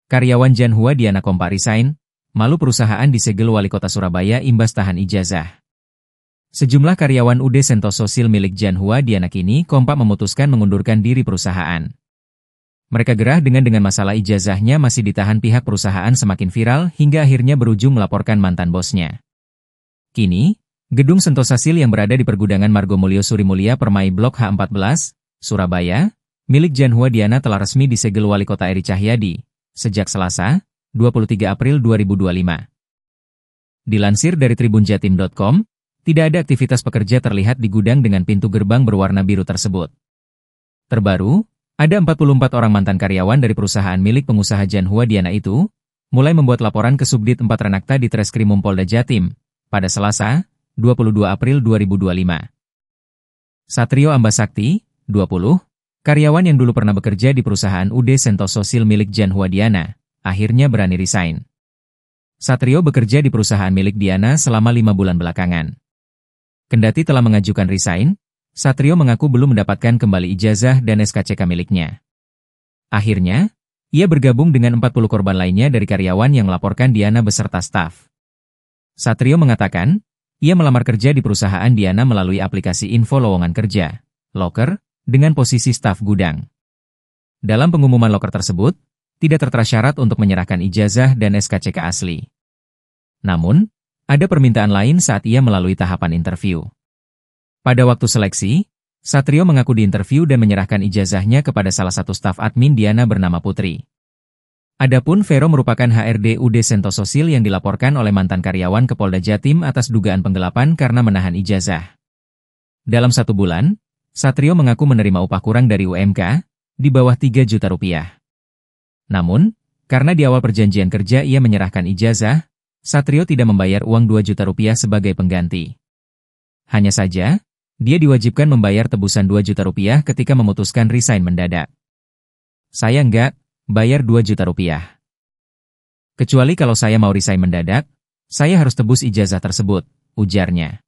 Karyawan Janhua Diana Kompak resign, malu perusahaan disegel Wali Kota Surabaya imbas tahan ijazah. Sejumlah karyawan UD Sentosa Steel milik Janhua Diana kini kompak memutuskan mengundurkan diri perusahaan. Mereka gerah dengan masalah ijazahnya masih ditahan pihak perusahaan semakin viral hingga akhirnya berujung melaporkan mantan bosnya. Kini, gedung Sentosa Steel yang berada di pergudangan Margomulyo Surimulya Permai Blok H14, Surabaya, milik Janhua Diana telah resmi disegel Wali Kota Eri Cahyadi, sejak Selasa, 23 April 2025. Dilansir dari tribunjatim.com, tidak ada aktivitas pekerja terlihat di gudang dengan pintu gerbang berwarna biru tersebut. Terbaru, ada 44 orang mantan karyawan dari perusahaan milik pengusaha Janhua Diana itu, mulai membuat laporan ke Subdit 4 Renakta di Treskrimum Polda Jatim, pada Selasa, 22 April 2025. Satrio Ambasakti, 20, karyawan yang dulu pernah bekerja di perusahaan UD Sentosa Steel milik Janhua Diana, akhirnya berani resign. Satrio bekerja di perusahaan milik Diana selama 5 bulan belakangan. Kendati telah mengajukan resign, Satrio mengaku belum mendapatkan kembali ijazah dan SKCK miliknya. Akhirnya, ia bergabung dengan 40 korban lainnya dari karyawan yang melaporkan Diana beserta staf. Satrio mengatakan, ia melamar kerja di perusahaan Diana melalui aplikasi info lowongan kerja, Loker, dengan posisi staf gudang. Dalam pengumuman Loker tersebut, tidak tertera syarat untuk menyerahkan ijazah dan SKCK asli. Namun, ada permintaan lain saat ia melalui tahapan interview. Pada waktu seleksi, Satrio mengaku diinterview dan menyerahkan ijazahnya kepada salah satu staf admin Diana bernama Putri. Adapun Vero merupakan HRD UD Sentosa Steel yang dilaporkan oleh mantan karyawan ke Polda Jatim atas dugaan penggelapan karena menahan ijazah. Dalam 1 bulan, Satrio mengaku menerima upah kurang dari UMK, di bawah 3 juta rupiah. Namun, karena di awal perjanjian kerja ia menyerahkan ijazah, Satrio tidak membayar uang 2 juta rupiah sebagai pengganti. Hanya saja, dia diwajibkan membayar tebusan 2 juta rupiah ketika memutuskan resign mendadak. Saya enggak bayar 2 juta rupiah. Kecuali kalau saya mau resign mendadak, saya harus tebus ijazah tersebut, ujarnya.